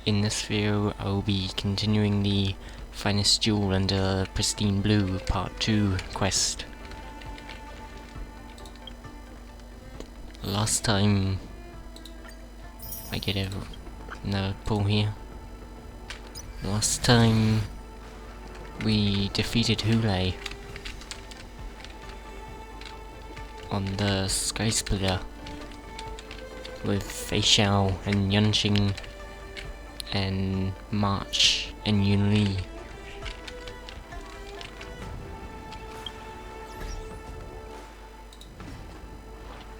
In this video, I will be continuing the Finest Jewel under Pristine Blue Part 2 quest. Last time... I get another pull here. Last time... we defeated Hule on the Sky Splitter with Feixiao and Yunqing and March and Yun Li.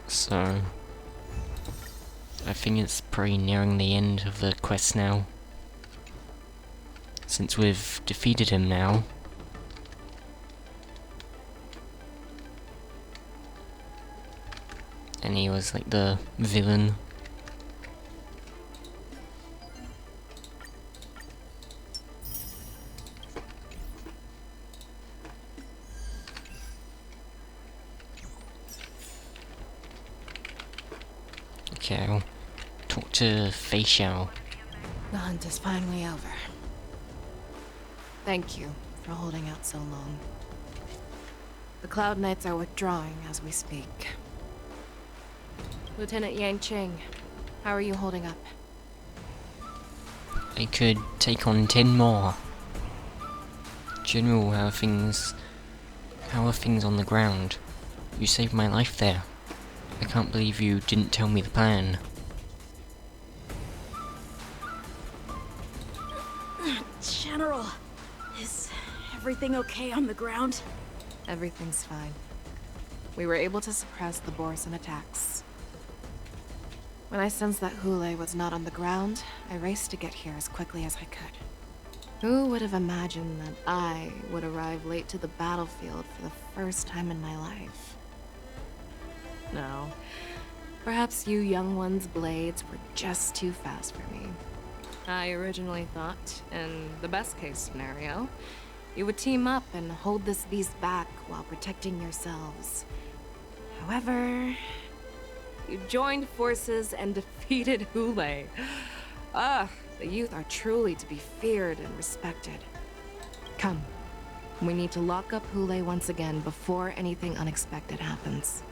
So I think it's pretty nearing the end of the quest now, since we've defeated him now. And he was like the villain. Okay, I'll talk to Feixiao. The hunt is finally over. Thank you for holding out so long. The Cloud Knights are withdrawing as we speak. Lieutenant Yangqing, how are you holding up? I could take on 10 more. General, how are things on the ground? You saved my life there. I can't believe you didn't tell me the plan. General, is everything okay on the ground? Everything's fine. We were able to suppress the Borson attacks. When I sensed that Hule was not on the ground, I raced to get here as quickly as I could. Who would have imagined that I would arrive late to the battlefield for the first time in my life? No. Perhaps you young ones' blades were just too fast for me. I originally thought, in the best-case scenario, you would team up and hold this beast back while protecting yourselves. However, you joined forces and defeated Hule. The youth are truly to be feared and respected. Come. We need to lock up Hule once again before anything unexpected happens.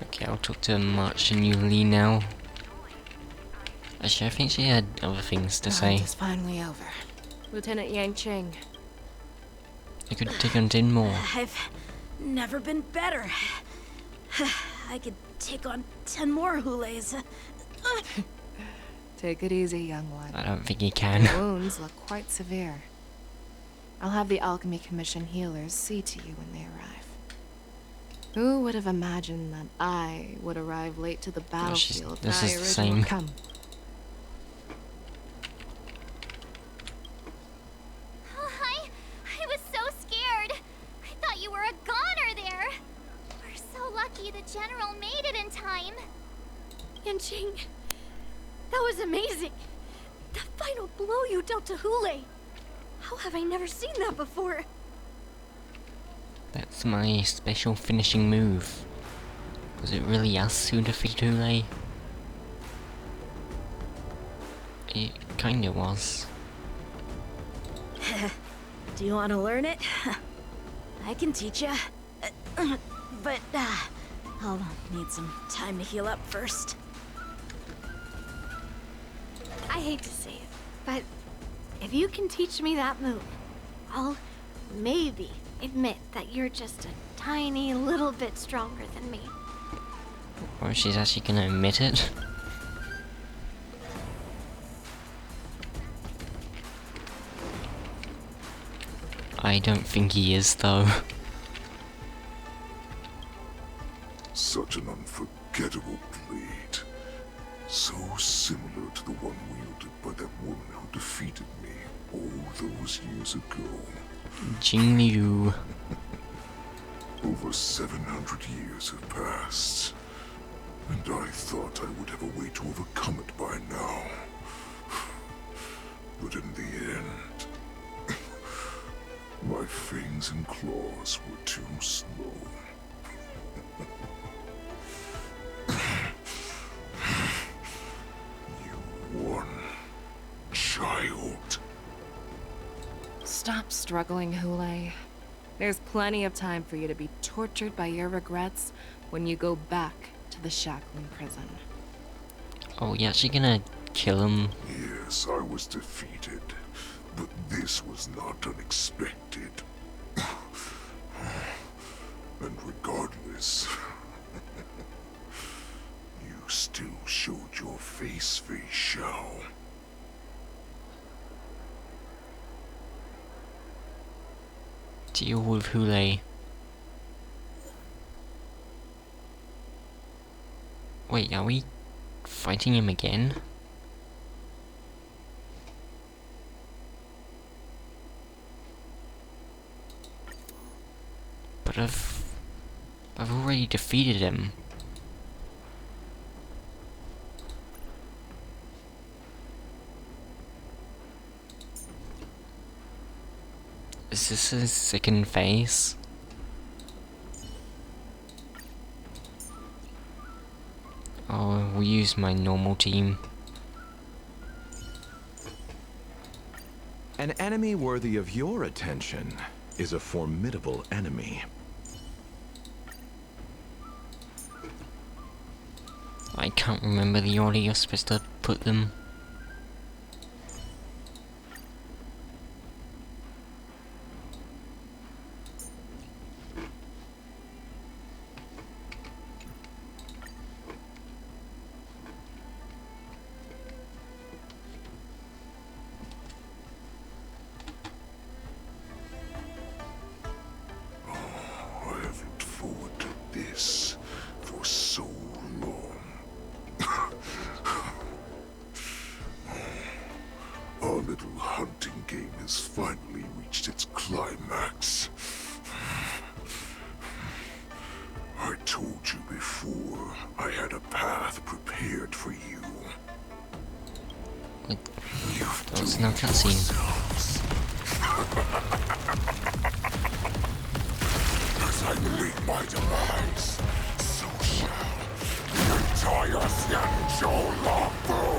Okay, I'll talk to March and Yun Li now. Actually, I think she had other things to The say. hunt is finally over. Lieutenant Yangqing. I could take on 10 more. I've never been better. I could take on 10 more Hules. Take it easy, young one. I don't think he can. Your wounds look quite severe. I'll have the Alchemy Commission healers see to you when they arrive. Who would have imagined that I would arrive late to the battlefield? This is the same. Come. I was so scared. I thought you were a goner there. We're so lucky the General made it in time. Yanqing, that was amazing. The final blow you dealt to Hule. How have I never seen that before? That's my special finishing move. Was it really us who defeated Hule? It kinda was. Do you want to learn it? I can teach ya. But I'll need some time to heal up first. I hate to say it, but if you can teach me that move, I'll maybe admit that you're just a tiny little bit stronger than me. Or she's actually gonna admit it. I don't think he is, though. Such an unforgettable blade. So similar to the one wielded by that woman who defeated me all those years ago. Jing Liu. Over 700 years have passed, and I thought I would have a way to overcome it by now. But in the end, my fangs and claws were too slow. Stop struggling, Hule. There's plenty of time for you to be tortured by your regrets when you go back to the shackling prison. Oh, you're actually gonna kill him? Yes, I was defeated, but this was not unexpected. And regardless, you still showed your face, Feixiao. Deal with Hule. Wait, are we fighting him again? But I've already defeated him. Is this his second phase? Oh, we use my normal team. An enemy worthy of your attention is a formidable enemy. I can't remember the order you're supposed to put them. I have looked forward to this for so long. Our little hunting game has finally reached its climax. I told you before, I had a path prepared for you. Like, that was no cutscene. As I meet my demise, so shall the entire Xianzhou Longbow.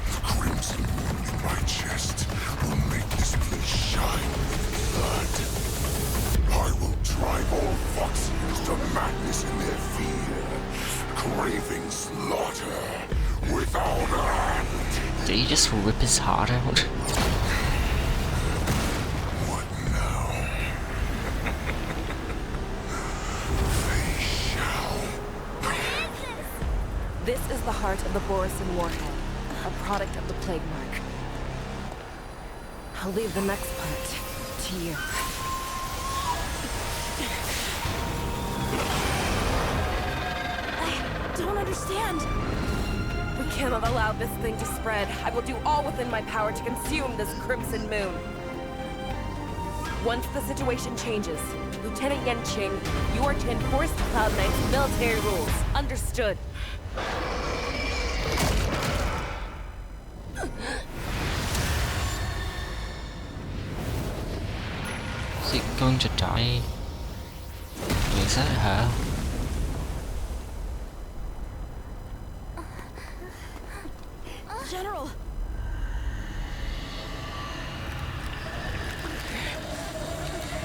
The crimson moon in my chest will make this place shine with blood. I will drive all Foxians to madness in their fear, craving slaughter without end. Did he just rip his heart out? What now? Feixiao. This is the heart of the Borisin warhead, a product of the Plague Mark. I'll leave the next part to you. I don't understand. We cannot allow this thing to spread. I will do all within my power to consume this Crimson Moon. Once the situation changes, Lieutenant Yanqing, you are to enforce the Cloud Knight's military rules. Understood. Is he going to die? Is that her? General!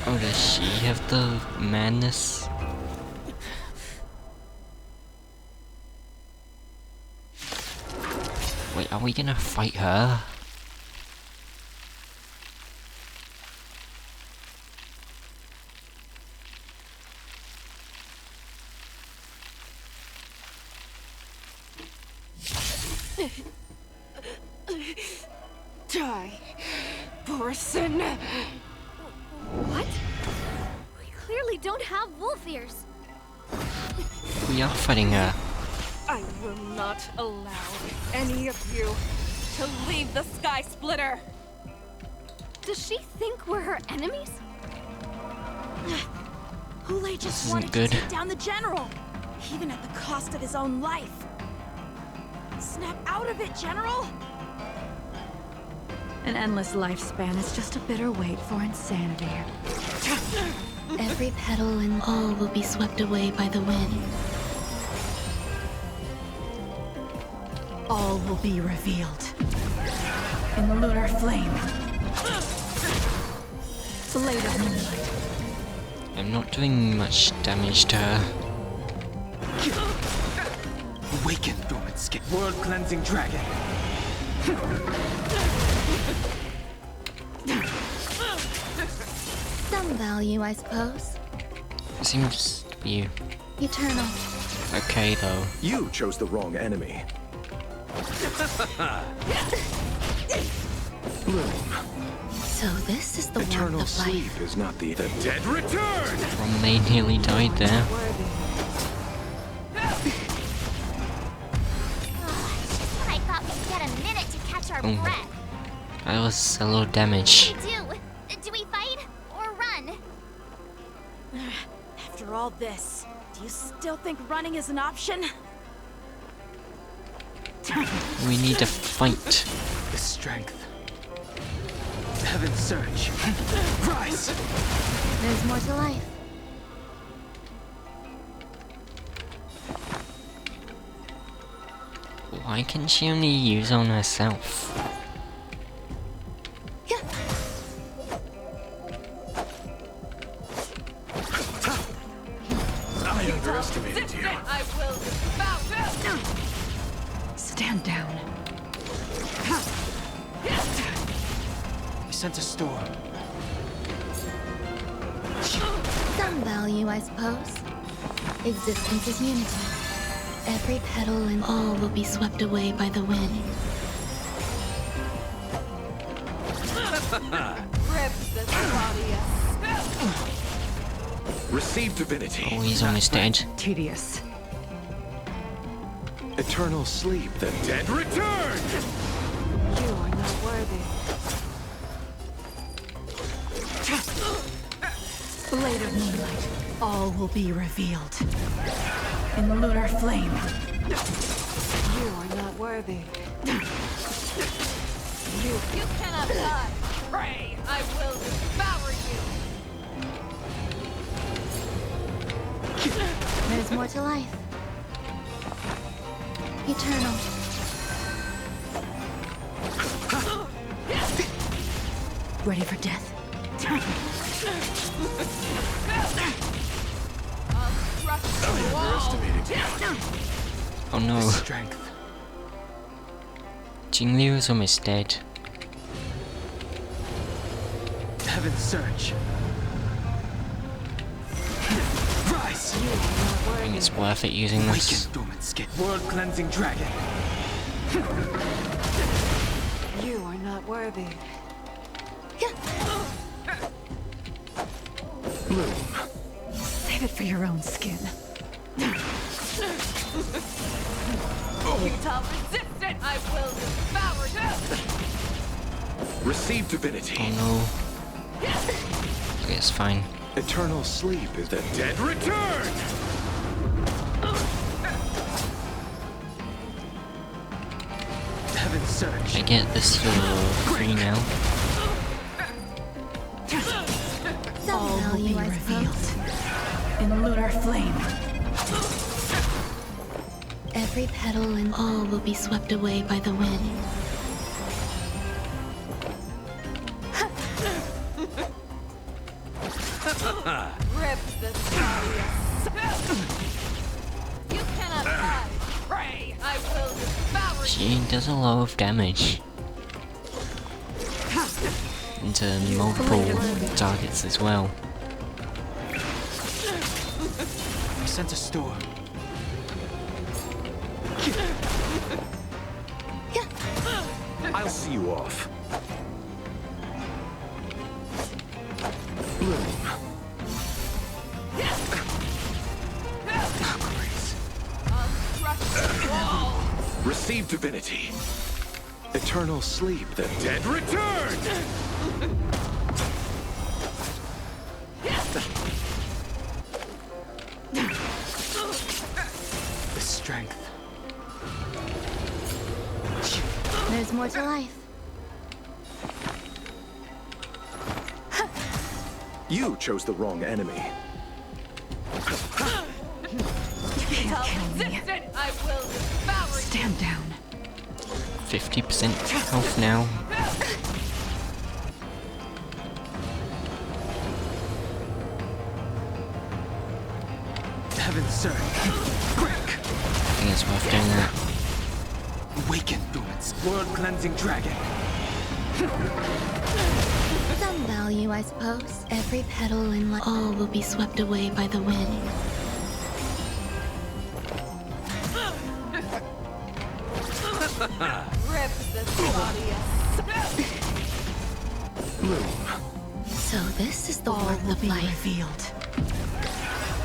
Oh, does she have the madness? Wait, are we gonna fight her? Die, Borisin. What? We clearly don't have wolf ears. We are fighting her. I will not allow any of you to leave the Sky Splitter! Does she think we're her enemies? Hule This just isn't wanted good. to take down the general, even at the cost of his own life. Snap out of it, General! An endless lifespan is just a bitter wait for insanity. Every petal and all will be swept away by the wind. All will be revealed in the lunar flame. Blade of moonlight. I'm not doing much damage to her. Awaken, dormant skin. World cleansing dragon. Some value, I suppose. Seems to be Eternal. okay though. You chose the wrong enemy. Bloom. So this is the warmth Eternal of life. sleep is not the dead return. Promenade nearly died there. Just when I thought we'd get a minute to catch our Oh. breath. That was a lot of damage. We do. Do we fight or run? After all this, do you still think running is an option? We need to fight. The strength. Heaven's surge. Rise! There's more to life. Why can she only use on herself? I underestimated you. I will devour. Stand down. I sense a storm. Some value, I suppose. Existence is unity. Every petal and all will be swept away by the wind. Rip this body. Receive divinity. Oh, he's almost dead. Tedious. Eternal sleep. The dead return. You are not worthy. Blade of moonlight. All will be revealed. In lunar flame. You are not worthy. You cannot die. Pray, I will devour you. There's more to life. Eternal. Ready for death? Underestimated you. Oh no. Strength. Jingliu is almost dead. Heaven's surge. Rise! I think it's worth it using this. Awaken, dormant skin. World cleansing dragon. You are not worthy. Bloom. Save it for your own skin. Tough resistant, I will devour you. Receive divinity. Oh no. Okay, it's fine. Eternal sleep is the dead return. Heaven's surge. I get this for free now. Some All will be value, I revealed. suppose. In lunar flame. Every petal and all will be swept away by the wind. Rip this body. You cannot hide. Pray, I will devour you. She does a lot of damage. Into multiple targets as well. I sense a storm. I'll see you off. Bloom. Receive divinity. Eternal sleep. The dead return. The strength. There's more to life. You chose the wrong enemy. Tough resistant, I will devour you. Stand down. 50% health now. it's worth doing that. Awaken, Dormants. World-cleansing dragon. Some value, I suppose. Every petal in life, all will be swept away by the wind. Rip this body. Bloom. So this is the All warmth will of be life. revealed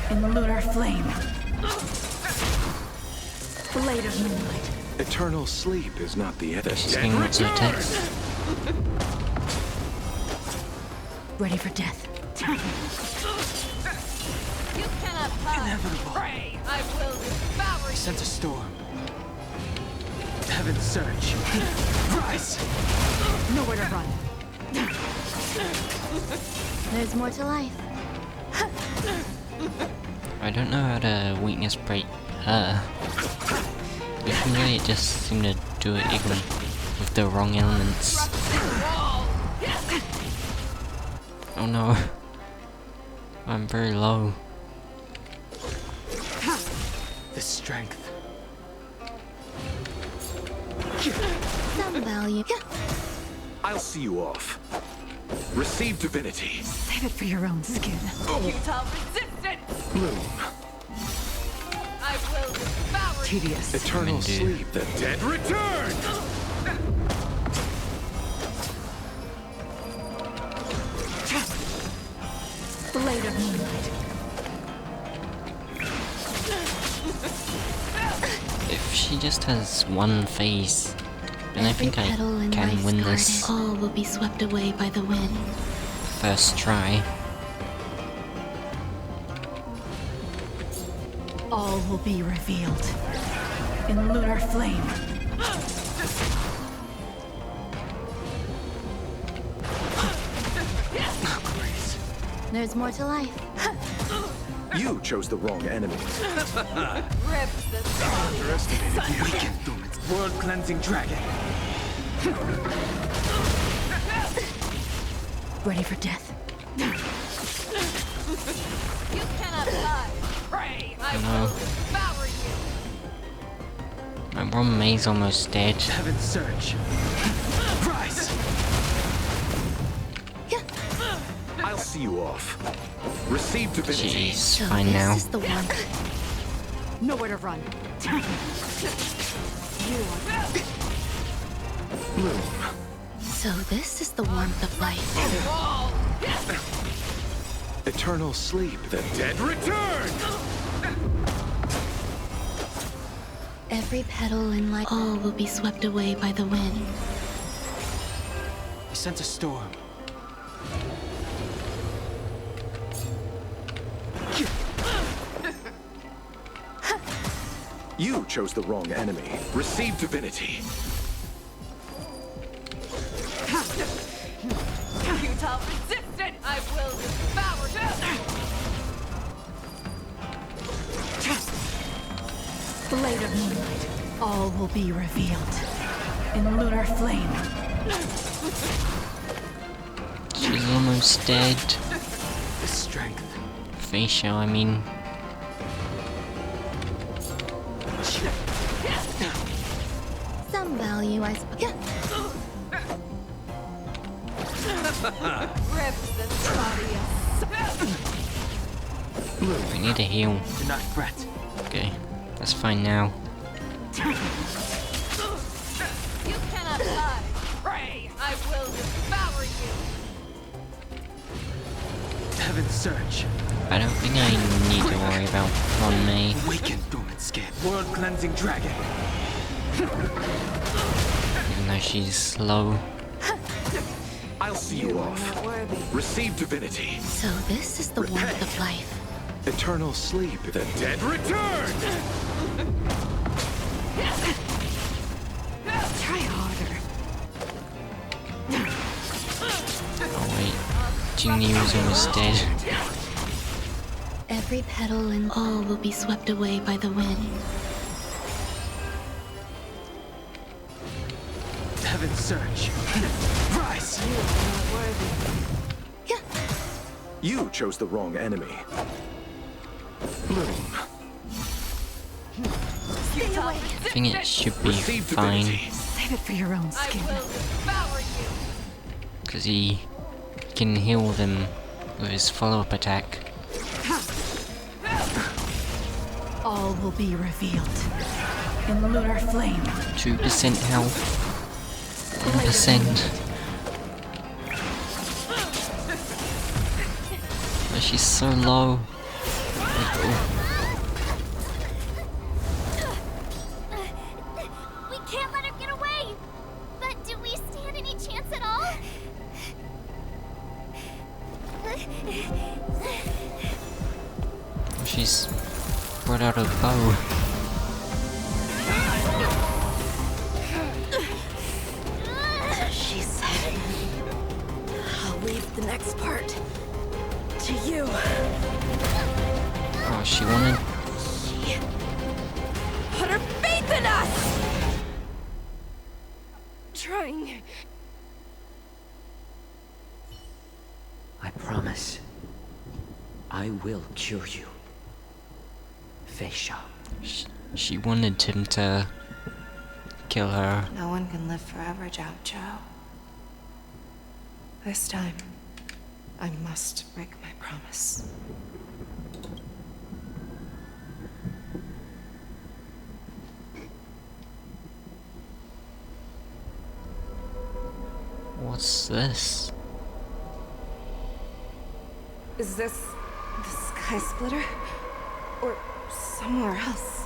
in the lunar flame. Blade of moonlight. Eternal sleep is not the end. She's getting lots of attacks. Ready for death. You cannot hide. Inevitable. Pray, I will devour I you. sense a storm. Heaven surge. Rise! Nowhere to run. There's more to life. I don't know how to weakness break her. Usually it just seemed to do it even with the wrong elements. Oh no. I'm very low. The strength. Some value. I'll see you off. Receive divinity. Save it for your own skin. Futile resistance. Bloom. I will devour you. Tedious. Eternal Indeed. sleep. The dead return. Blade of moonlight. If she just has one phase, then I think I Petal in can life's win garden, this all will be swept away by the wind. first try. All will be revealed in lunar flame. Grace. There's more to life. You chose the wrong enemy. Rip this body. Underestimated you. Awaken, Dormants. World-cleansing dragon. Ready for death. You cannot hide. Pray, I No. will devour you. My Ron May's almost dead. Heaven surge. Rise! I'll see you off. Receive divinity. She's So fine this now. is the warmth. Nowhere to run. Bloom. So this is the warmth of life. Eternal sleep. The dead return. Every petal in life, all will be swept away by the wind. I sense a storm. You chose the wrong enemy. Receive divinity. Futile resistance. I will devour you. Blade of moonlight. All will be revealed in lunar flame. She's almost dead. The strength. Feixiao, I mean. Some value, I suppose. Rip this body. I need a heal. Do not fret. Okay, that's fine now. You cannot hide. Pray, I will devour you. Heaven surge. I don't think I need to worry about Ron May. Awaken, dormant skin. World-cleansing dragon. Even though she's low. I'll see you off. Receive divinity. So this is the warmth of life. Eternal sleep. The dead return. Try harder. Oh wait, Jingyi was almost dead. Every petal and all will be swept away by the wind. Heaven surge. Rise! You chose the wrong enemy. Bloom. Stay away. I think it should be fine, Save it for your own I skin. will devour you. because he can heal them with his follow-up attack. All will be revealed in lunar flame. 2% health. 1%. Oh, she's so low. We can't let her get away! But do we stand any chance at all? Oh, she's brought out a bow. She said, I'll leave the next part to you. Oh, she wanted. She put her faith in us! Trying. I promise. I will cure you. Feixiao. She wanted him to kill her. No one can live forever, Jiao Zhou. This time, I must break my promise. What's this? Is this the Sky Splitter? Or somewhere else?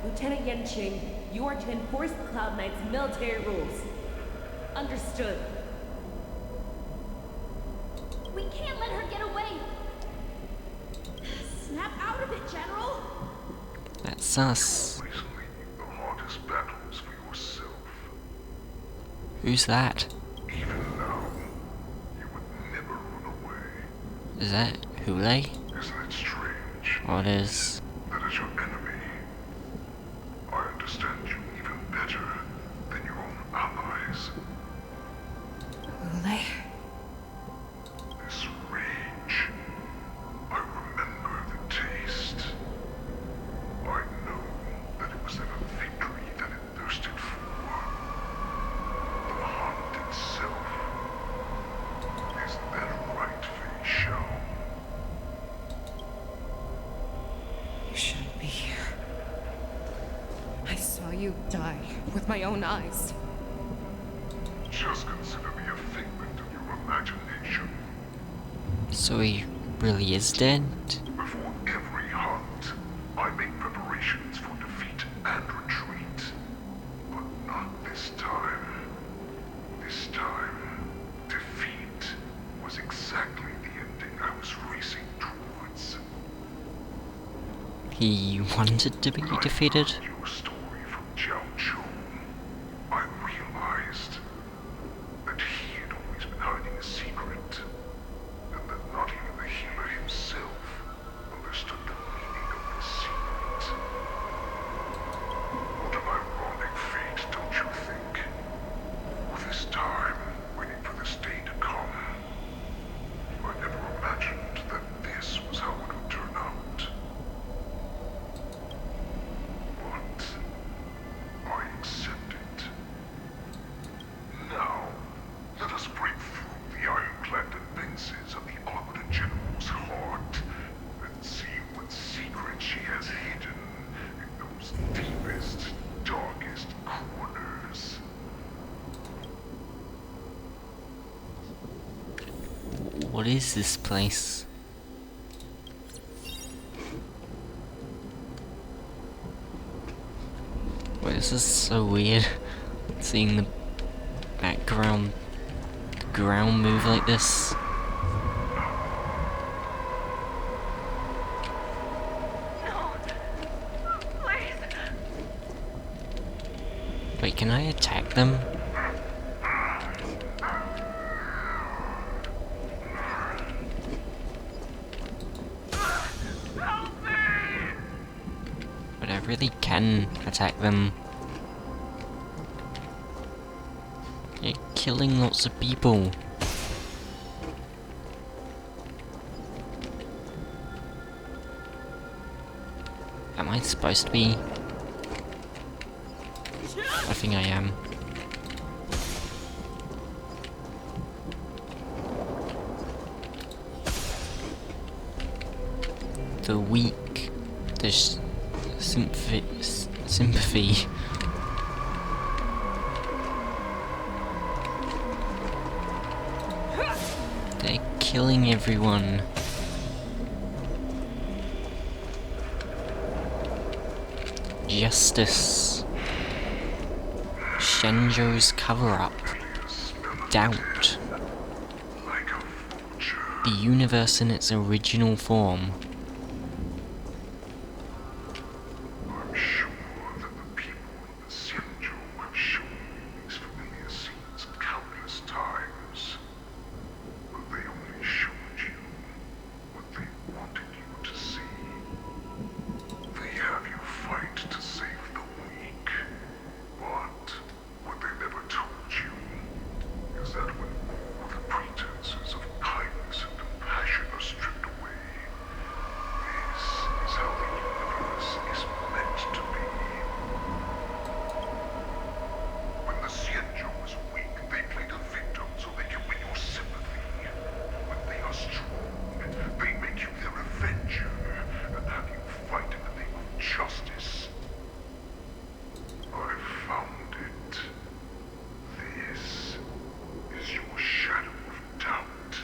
Lieutenant Yanqing, you are to enforce the Cloud Knight's military rules. Understood. We can't let her get away! Snap out of it, General! That's us. Always lead the hardest battles for yourself. Who's that? Even now, you would never run away. Is that Hule? Isn't it strange? Oh, it is. That is your enemy. I understand you even better than your own allies. Hule? This rage, I remember the taste. I know that it was that victory that it thirsted for. The hunt itself. Is that right, Feixiao? You shouldn't be here. I saw you die with my own eyes. Just consider me a figment of your imagination. So he really is dead? Before every hunt, I make preparations for defeat and retreat. But not this time. This time, defeat was exactly the ending I was racing towards. He wanted to be defeated? When I heard your story from Jiao Zhou, I realized that he had always been hiding a secret, and that not even the healer himself understood the meaning of the secret. What an ironic fate, don't you think? All this time, waiting for this day to come. I never imagined that this was how it would turn out. But I accept it. Now, let us break through the ironclad defenses of the Arbiter General's heart and see what secrets she has hidden in those deepest, darkest corners. What is this place? Wait, this is so weird. Seeing the background, the ground move like this. Wait, can I attack them? But I really can attack them. You're killing lots of people. Am I supposed to be? I think I am. The weak, the sympathy. They're killing everyone. Justice. Shenjo's cover-up. Doubt. The universe in its original form. I'm sure that the people of the Feixiao have shown these familiar scenes countless times. But they only showed you what they wanted you to see. They have you fight to save the weak. But what they never told you is that when all the pretenses of kindness and compassion are stripped away, this is how the universe is meant to be. When the Feixiao is weak, they play the victim so they can win your sympathy. When they are strong, they make you their avenger and have you fight in the name of justice. I found it. This is your shadow of doubt.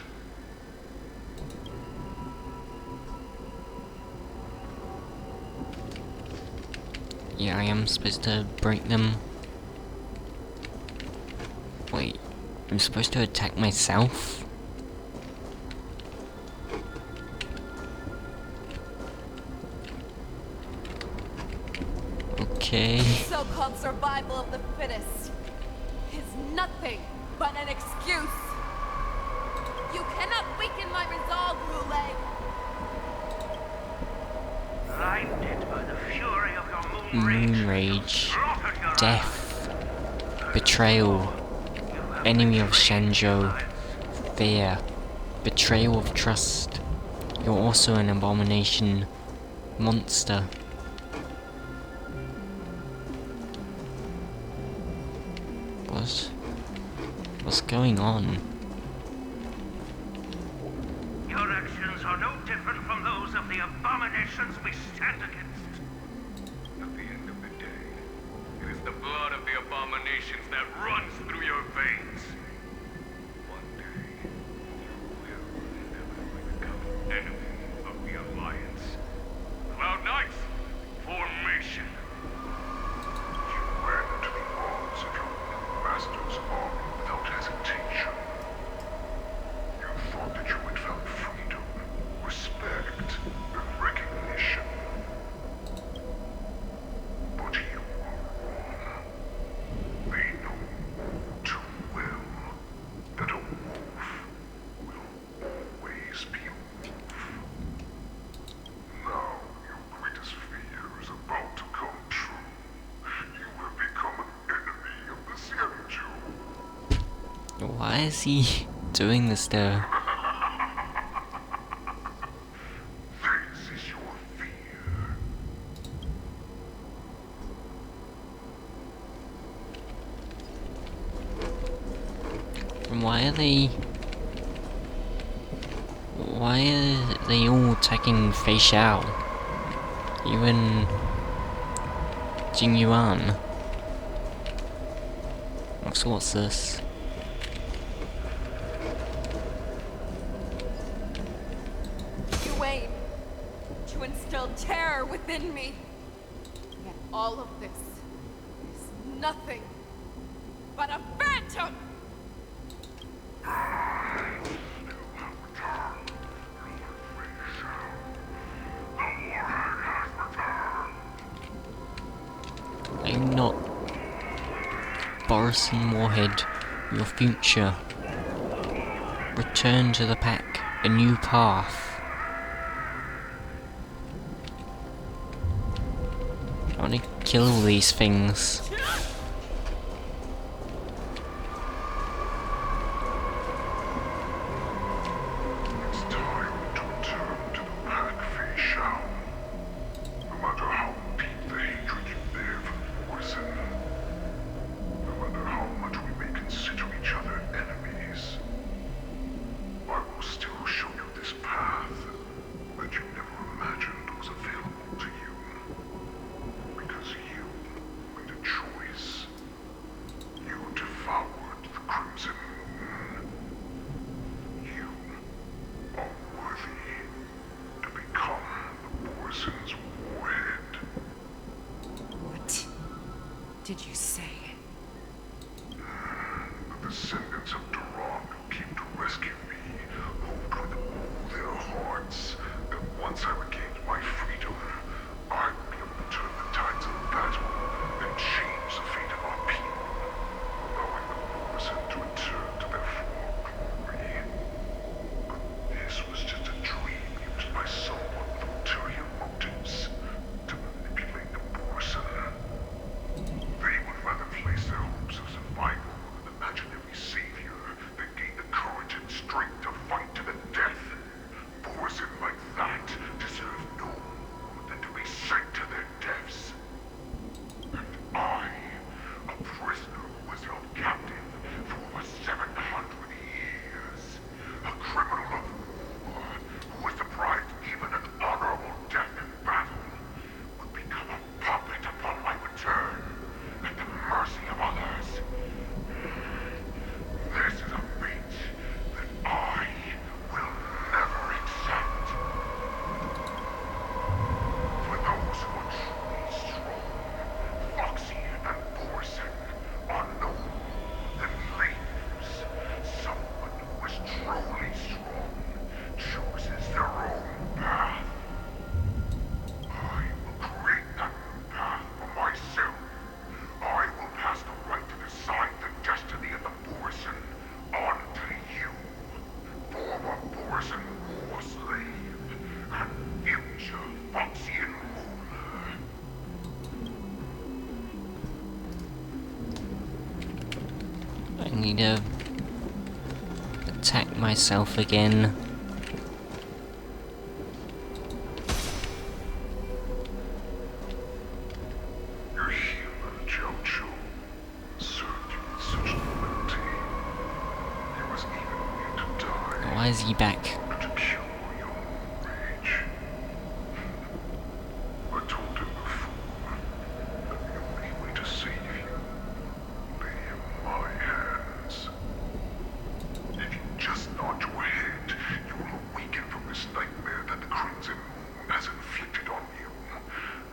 Yeah, I am supposed to break them. Wait, I'm supposed to attack myself? Okay. So-called survival of the fittest is nothing but an excuse. You cannot weaken my resolve, Lule. Blinded by the fury of your moon Rage. Death. Betrayal. Enemy of Shenjo. Fear. Betrayal of trust. You're also an abomination. Monster. What's going on? Your actions are no different from those of the abominations we stand against. At the end of the day, it is the blood of the abominations that runs through your veins. One day, you will inevitably become an enemy of the Alliance. Cloud Knights, formation. You ran into the arms of your new master's army without hesitation. You thought that you had found freedom, respect, and recognition. But you are wrong. They know all too well that a wolf will always be a wolf. Now your greatest fear is about to come true. You have become an enemy of the Feixiao. Why is he doing this though? This is your fear. And why are they all attacking Feixiao? Even Jingyuan. So what's this? You aim to instill terror within me. Yet all of this is nothing but a phantom! I'm not Boris and Warhead, your future. Return to the pack, a new path. I want to kill all these things. It's time to return to the pack, Feixiao. No matter how did you say? The descendants of Duran came to rescue me, hoped with all their hearts that once I regained my freedom, I would be able to turn the tides of battle and change the fate of our people, allowing the Borson to return to their former glory. But this was just a dream used by someone with ulterior motives to manipulate the Borson. They would rather place their hopes of survival on an imaginary savior than gain the courage and strength to fight to the death. Borson like that deserve no more than to be sent to their deaths. And I, a prisoner who was held captive for over 700 years, a criminal of war who was deprived even an honorable death in battle, would become a puppet upon my return, at the mercy of others. This is a fate that I will never accept. For those who are truly strong, Foxy and Borson are no more than labels. Someone who is truly strong chooses their own path. I will create that new path for myself. I will pass the right to decide the destiny of the Borson on to you, former Borson war slave, and future Foxian ruler. I need to attack myself again. Your human Jojo served you with such loyalty. He was even willing to die Why is he back? to cure your rage. I told him before that the only way to save you lay in my hands. If you just nod your head, you will awaken from this nightmare that the Crimson Moon has inflicted on you,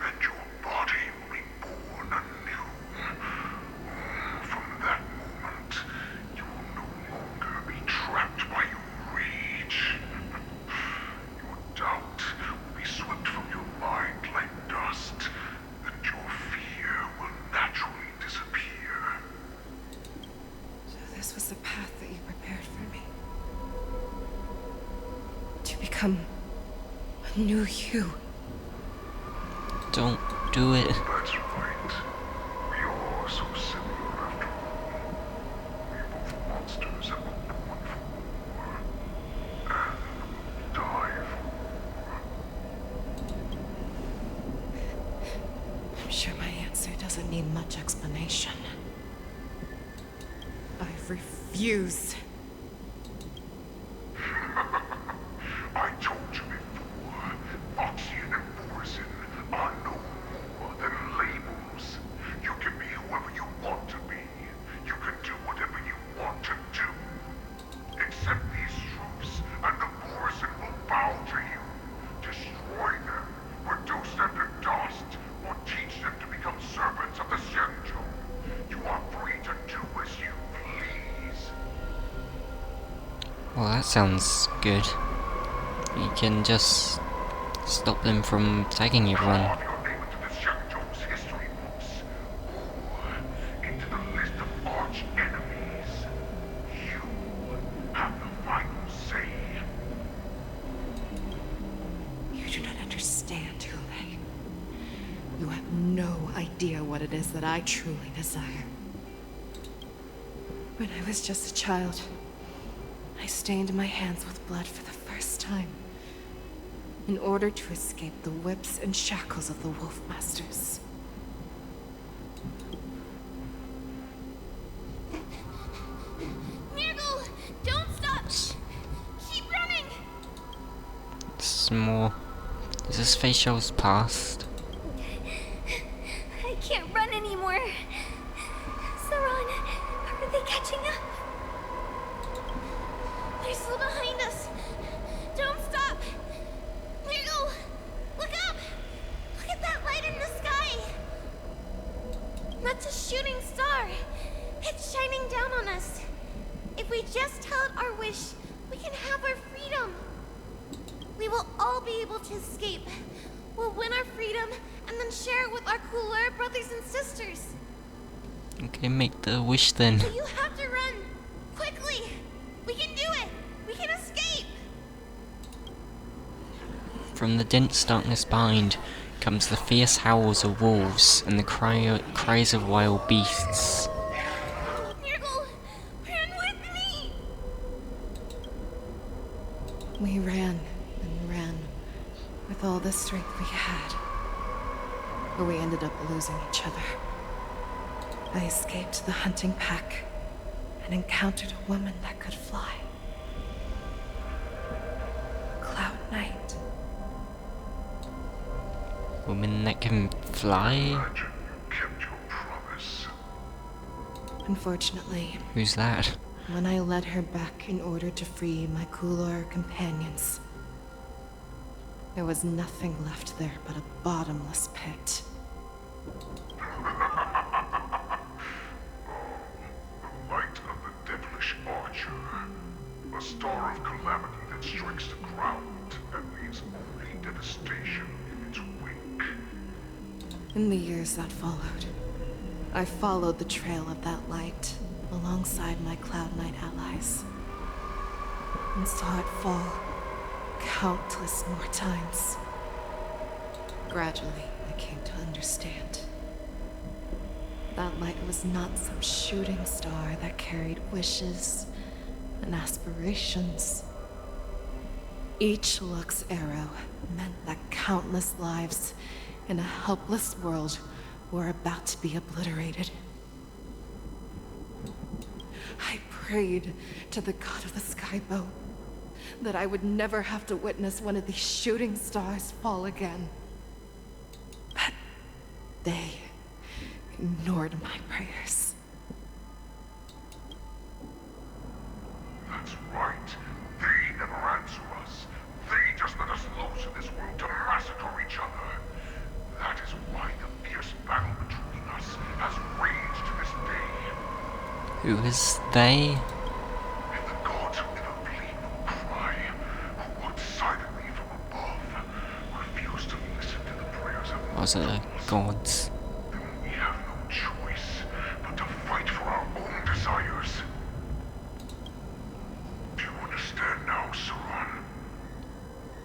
and your body will be born anew. From that moment, you will no longer be trapped by your rage. Your doubt will be swept from your mind like dust, and your fear will naturally disappear. So this was the path that you prepared for me. To become a new you. Don't do it. That's right. We are so similar after all. We're both monsters that were born for war, and will die for war. I'm sure my answer doesn't need much explanation. I refuse. I told you before, Foxian and Borson are no more than labels. You can be whoever you want to be. You can do whatever you want to do. Accept these truths, and the Borson will bow to you. Destroy them, reduce them to dust, or teach them to become servants of the Senjo. You are free to do as you please. Well, that sounds good. You can just stop them from tagging everyone. Carve your name into the Senjo's history books, or into the list of arch enemies. You have the final say. You do not understand, Hule. You have no idea what it is that I truly desire. When I was just a child, I stained my hands with blood for the first time, in order to escape the whips and shackles of the Wolf Masters. Nirgal, don't stop! Keep running! This is more. Is this Feixiao's past? I can't run anymore. Saran, are they catching up? They're still behind us. Don't stop! Nirgal, look up! Look at that light in the sky! That's a shooting star. It's shining down on us. If we just tell it our wish, we can have our freedom. We will all be able to escape. We'll win our freedom and then share it with our cooler brothers and sisters. Okay, make the wish then. But you have to run. Quickly. We can do it. We can escape. From the dense darkness behind comes the fierce howls of wolves and the cries of wild beasts. Nurgle, run with me. We ran and ran with all the strength we had. But we ended up losing each other. I escaped the hunting pack and encountered a woman that could fly. Cloud Knight. Woman that can fly? Imagine you kept your promise. Unfortunately, Who's that? when I led her back in order to free my Kulor companions, there was nothing left there but a bottomless pit. The light of the devilish archer. A star of calamity that strikes the ground and leaves only devastation in its wake. In the years that followed, I followed the trail of that light alongside my Cloud Knight allies, and saw it fall countless more times. Gradually, I came to understand. That light was not some shooting star that carried wishes and aspirations. Each Lux arrow meant that countless lives in a helpless world were about to be obliterated. I prayed to the god of the skybow that I would never have to witness one of these shooting stars fall again. But they ignored my prayers. That's right. They never answer us. They just let us loose in this world to massacre each other. That is why the fierce battle between us has raged to this day. Who is they? And the gods who never bleed nor cry, who watch silently from above, refuse to listen to the prayers of Was it the gods? Then we have no choice but to fight for our own desires. Do you understand now, Saran?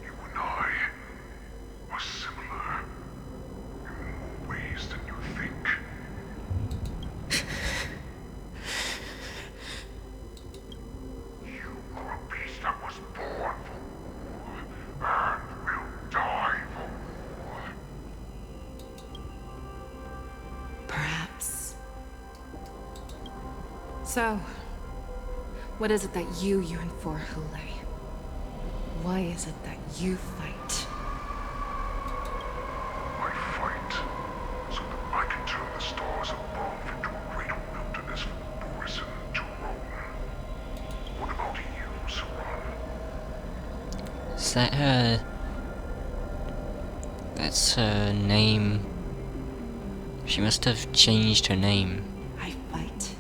You and I are similar in more ways than you think. You are a beast that was born for war and will die for war. Perhaps. So, what is it that you yearn for, Hule? Why is it that you fight? I fight so that I can turn the stars above into a greater wilderness for the Boris to roam. What about you, Saran? Is that her? That's her name. She must have changed her name. I fight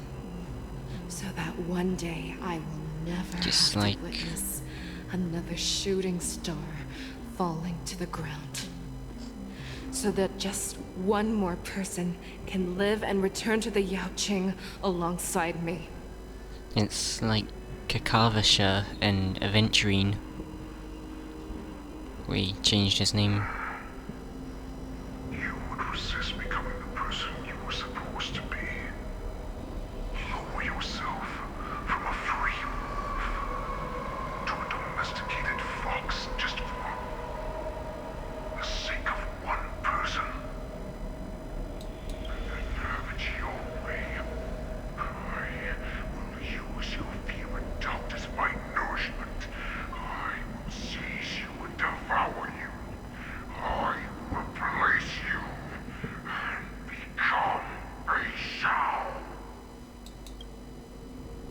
so that one day I will never Just have like- to witness another shooting star falling to the ground. So that just one more person can live and return to the Yaoqing alongside me. It's like Kakavasha and Aventurine. We changed his name. You would resist becoming the person you were supposed to be. Lower yourself from a free wolf to a domesticated fox just for the sake of one person. And then have it your way. I will use your fear and doubt as my nourishment. I will seize you and devour you. I will replace you and become Feixiao.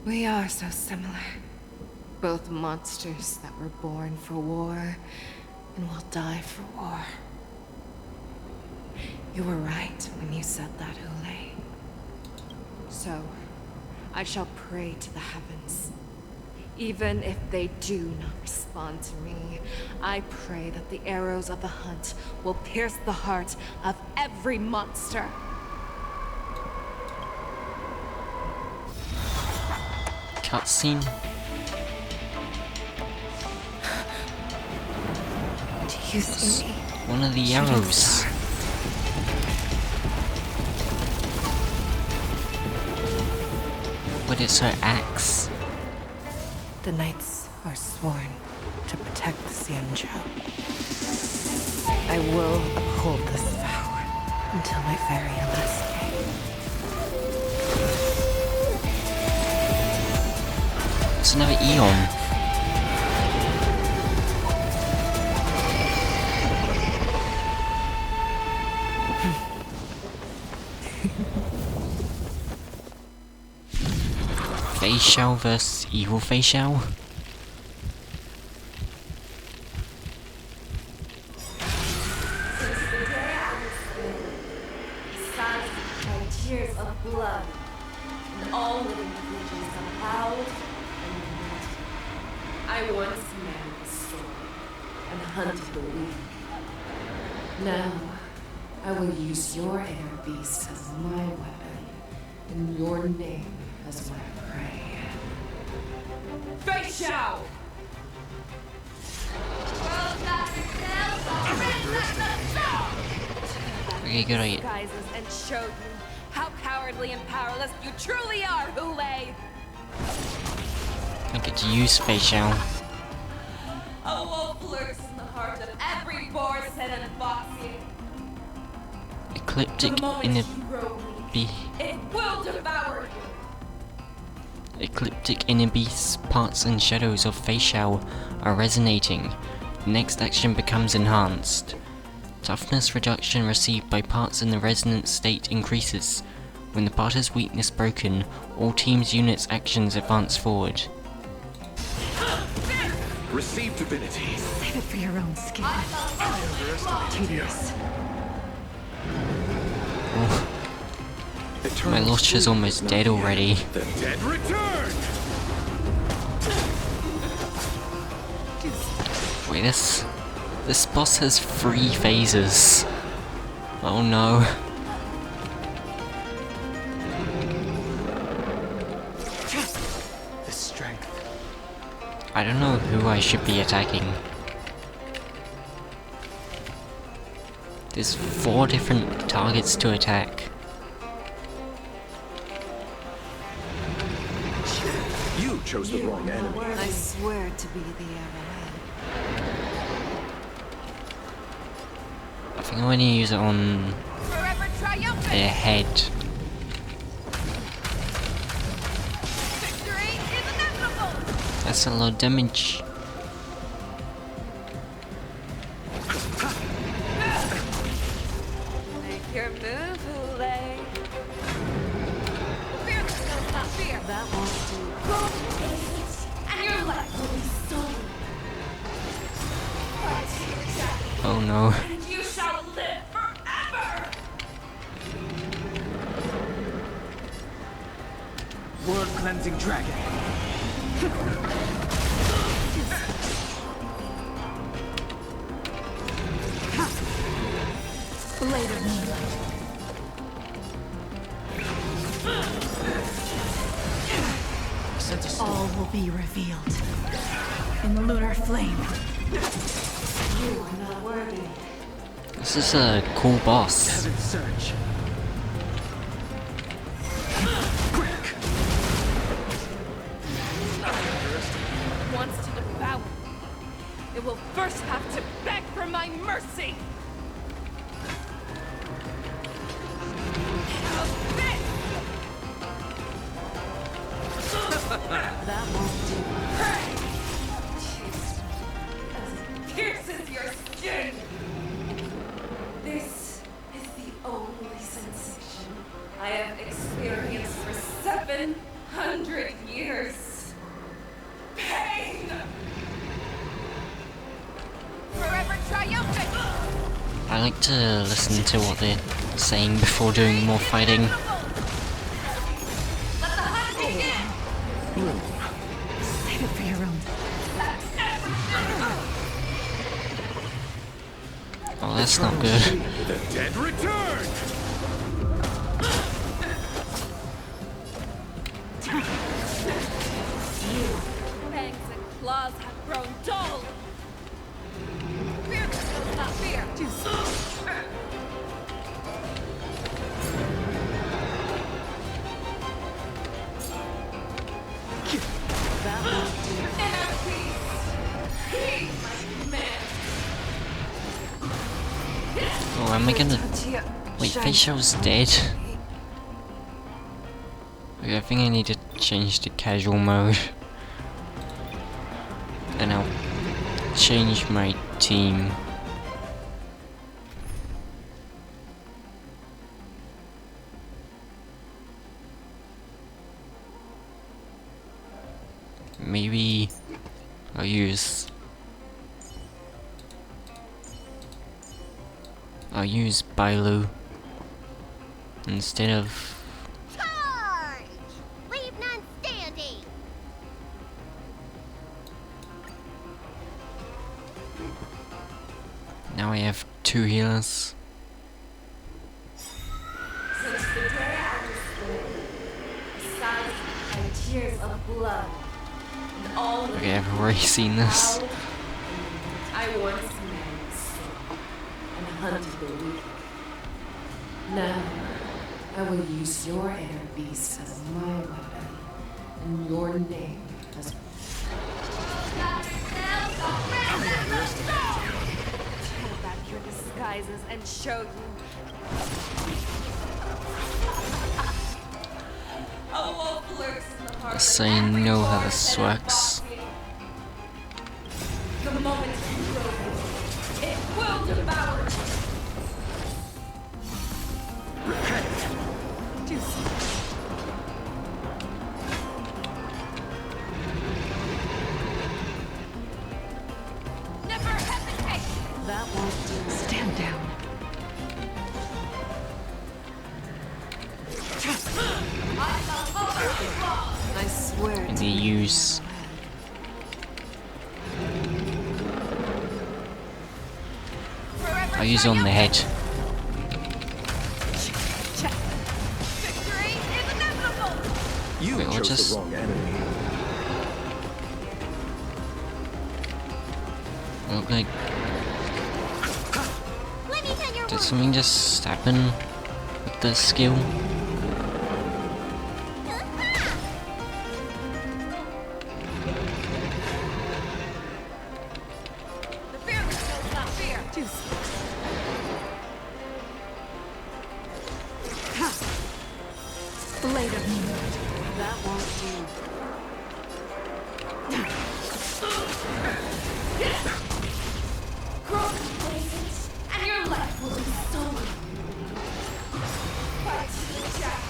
We are so similar. Both monsters that were born for war and will die for war. You were right when you said that, Hule. so, I shall pray to the heavens. Even if they do not respond to me, I pray that the arrows of the hunt will pierce the heart of every monster. Cutscene. Do you see me? One of the arrows. But it's her axe. The knights are sworn to protect the Xianzhou. I will uphold this vow until my very last day. It's another Eon. Feixiao vs. Evil Feixiao. Tears of blood, and all living creatures have howled and wept. I once managed the storm and hunted the weak. Now, I will use your air beast as my weapon, and your name as my prey. Feixiao! Okay, good idea. Disguises and show you how cowardly and powerless you truly are, Hule! I get to use Feixiao. A wolf lurks in the heart of every boar's head and boxy. Ecliptic It will devour you. Ecliptic inner beasts, parts and shadows of Feixiao are resonating. Next action becomes enhanced. Toughness reduction received by parts in the resonant state increases. When the part has weakness broken, all team's units' actions advance forward. Receive divinity. Save it for your own skin. Tedious. Oh. My Lucha's almost dead already. The dead return! Wait, this boss has 3 phases. Oh no. The strength. I don't know who I should be attacking. There's 4 different targets to attack. You chose the wrong enemy. I swear to be the arrowhead. I think I want to use it on Forever triumphant! their head. Victory is inevitable! That's a lot of damage. Make your move, Hule. Fear that knows not fear. That won't do. And your life will be stolen. Oh no. And you shall live forever! World cleansing dragon. Blade of moonlight. All will be revealed in the lunar flame. You are not worthy. This is a cool boss. Heaven's surge. Wants to devour me. It will first have to beg for my mercy! That won't do. As it pierces your skin! This is the only sensation I have experienced for 700 years. Pain! Forever triumphant! I like to listen to what they're saying before doing more fighting. room. Save it for your own. Oh, that's not good. The dead return! Fangs and claws have grown dull. Fear does not fear. Inner peace. Be my man. Oh, am I gonna... Wait, Feixiao's dead? Okay, I think I need to change to casual mode. And I'll change my team. Maybe I'll use Bailu instead of Charge! Leave none standing! now I have 2 healers. Since the day I was born, besides and tears of blood, and all Okay, I've already seen this. I once made strong and hunted the weak. Now, I will use your inner beast as my weapon, and your name as... Pull back your disguises and show you. A wolf lurks in the heart. Yes, I know how this works. The moment you grow it, it will devour you. Never hesitate. That won't do. Stand down. I swear. And they use I'll use on the head. Victory is inevitable. You Wait, what chose just- the wrong enemy. Look like Let me tell your did something just happen with the skill? The fearless knows not fear. Blade of moonlight. That won't do. Grow complacent, and your life will be stolen. Fight to the death,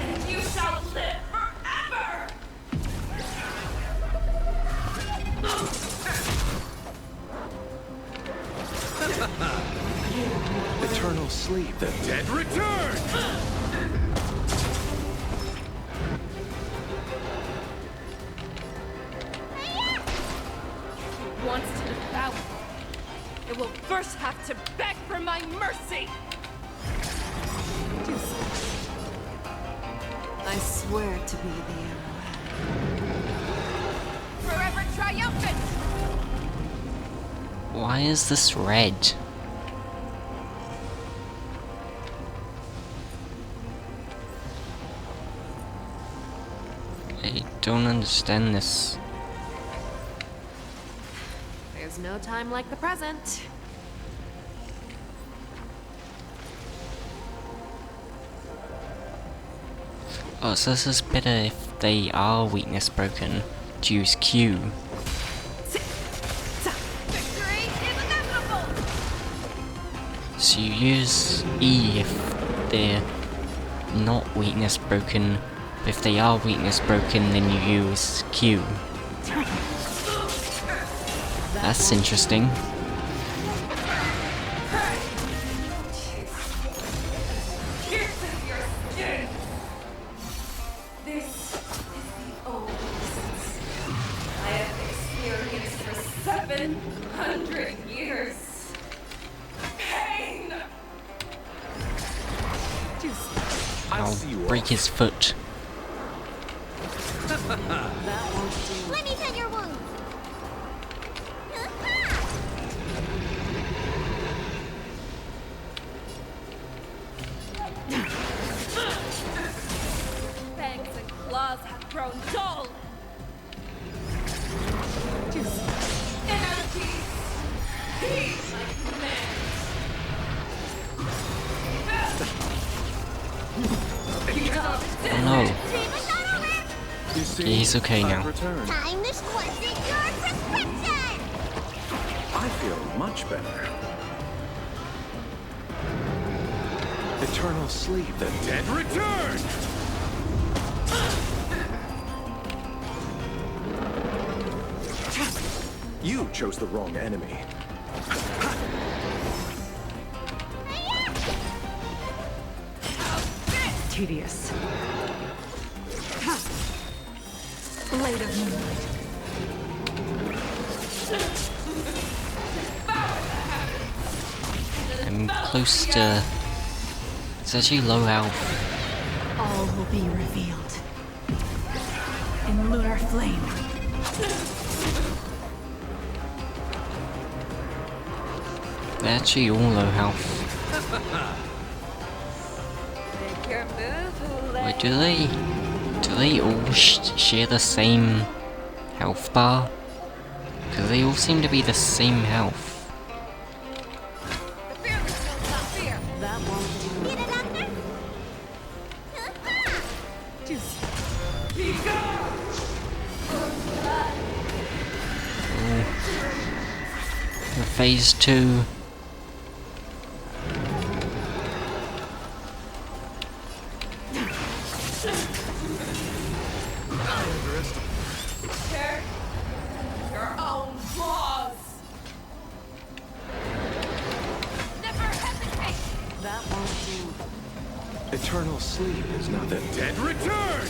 and you shall live forever. Eternal sleep. The dead return! Wants to devour. It will first have to beg for my mercy. I swear to be the arrowhead. Forever triumphant. Why is this red? I don't understand this. There's no time like the present. Oh, so this is better if they are weakness broken. To use Q. Victory is inevitable. So you use E if they're not weakness broken. If they are weakness broken, then you use Q. That's interesting. This is the old 700 years. Pain! I'll break his foot. Let me tend your wounds. Fangs and claws have grown dull. Energy! Heed my command! Oh no. Okay, he's okay now. Time to squeeze in your prescription! I feel much better. Eternal sleep. The dead return! You chose the wrong enemy. Tedious. Blade of moonlight. I'm close to... It's actually low health. All will be revealed. In lunar flame. They're actually all low health. Make your move, Wait, do they all share the same health bar? Because they all seem to be the same health. That won't do. Need a doctor? For phase 2. your own claws. Never hesitate. That won't do. Eternal sleep is not the dead return!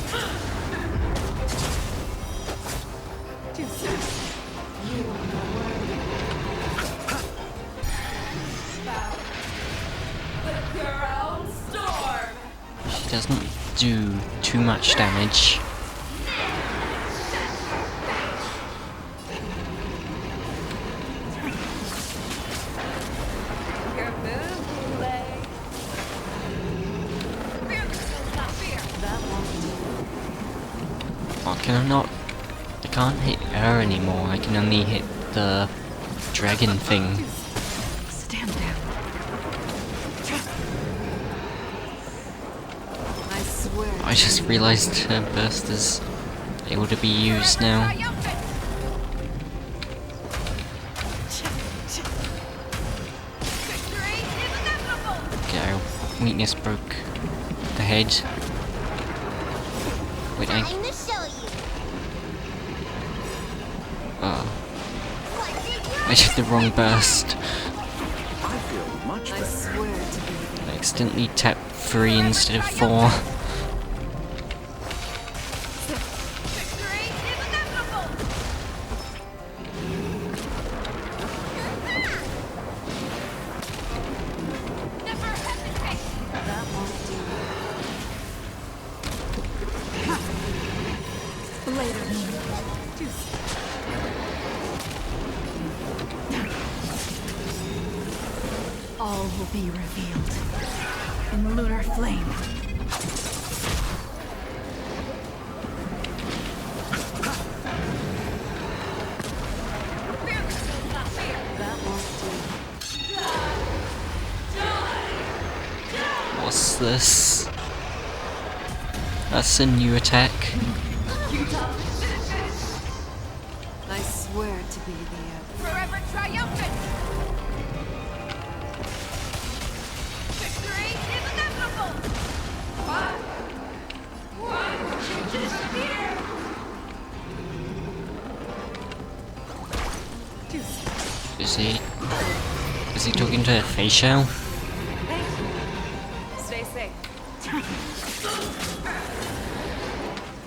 With your own storm. She doesn't do too much damage. Your move, Lay. Fear kills not fear. That won't do. Oh, can I not? I can't hit her anymore. I can only hit the dragon thing. Stand down. I swear. I just realized her burst is able to be used now. Victory is inevitable. Okay, our weakness broke the head. Wait, Time to show you. What did you I did the wrong burst. I feel much I better. swear to be. I accidentally tapped 3 instead of 4. Victory is inevitable. Never hesitate. That won't do. Blade of moonlight. All will be revealed. In lunar flame. Fear kills not fear. That won't do. What's this? That's a new attack. I swear to be the Forever triumphant. Victory is inevitable. One, disappear. Is he talking to Feixiao? Stay safe.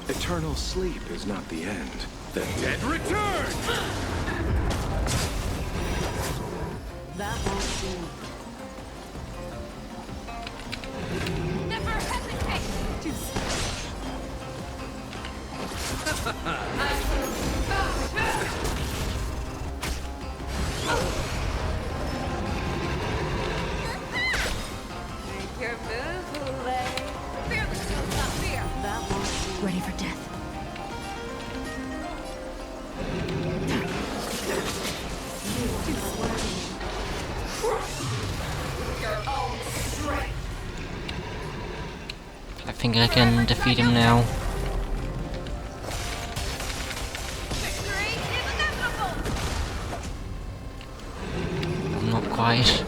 Eternal sleep is not the end. The dead return! That won't do. Never hesitate to Make your move, Hule. Fearless knows not fear. That won't do. Ready for death. Your own strength. I think I can defeat him now. Victory is inevitable. I'm not quite.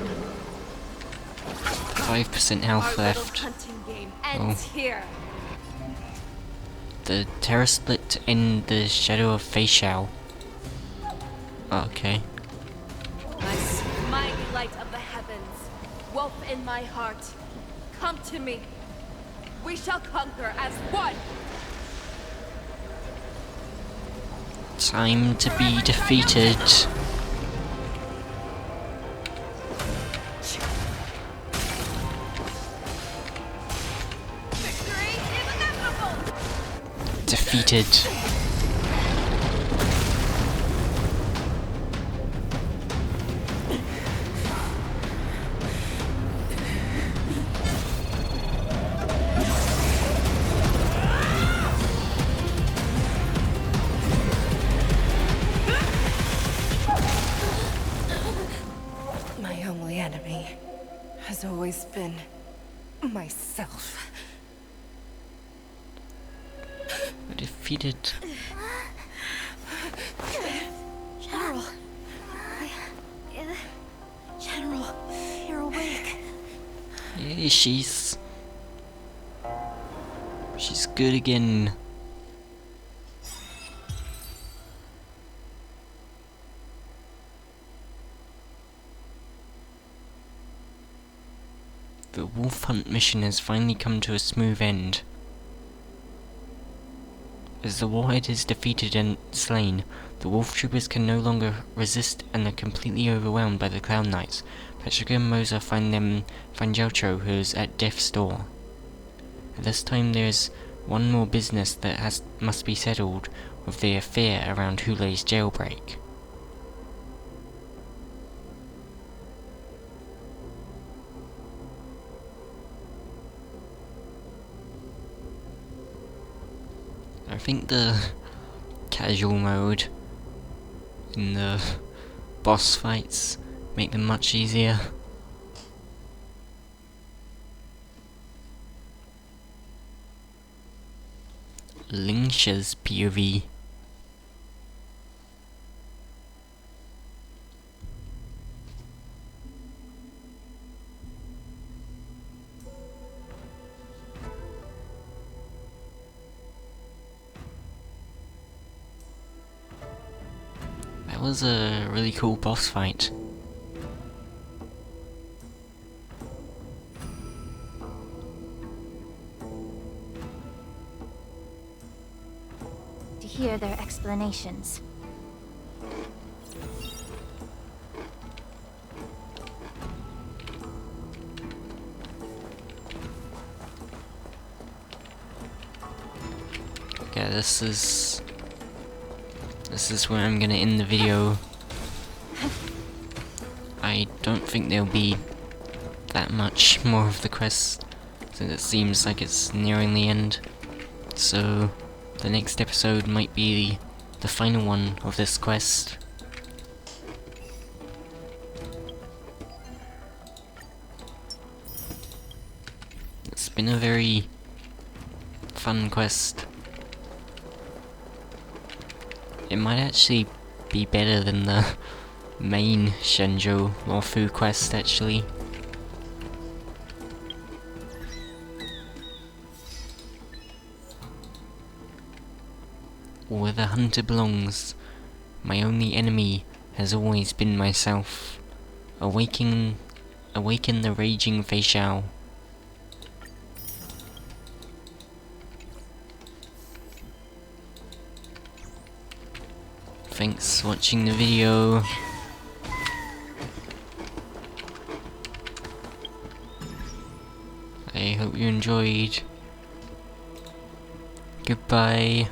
5% health Our little left. hunting game ends here. The terror split in the shadow of Feixiao. Okay. My mighty light of the heavens, wolf in my heart, come to me. We shall conquer as one. Time to be defeated. Victory is inevitable. Defeated. My only enemy has always been myself. Defeated. General. General, you're awake. Yeah, she's good again. The wolf hunt mission has finally come to a smooth end. As the warhead is defeated and slain, the wolf troopers can no longer resist and are completely overwhelmed by the Cloud Knights. Patchsoka and Moza find Jiaocho, who is at death's door. At this time there's one more business that must be settled with the affair around Hule's jailbreak. I think the casual mode in the boss fights make them much easier. Lingsha's POV. That was a really cool boss fight. To hear their explanations. Okay, this is where I'm gonna end the video. I don't think there'll be that much more of the quest, since it seems like it's nearing the end. So the next episode might be the final one of this quest. It's been a very fun quest. It might actually be better than the main Shenzhou Lawfu quest, actually. Where the hunter belongs, my only enemy has always been myself. Awaken the raging Feixiao. Thanks for watching the video. hope you enjoyed. Goodbye.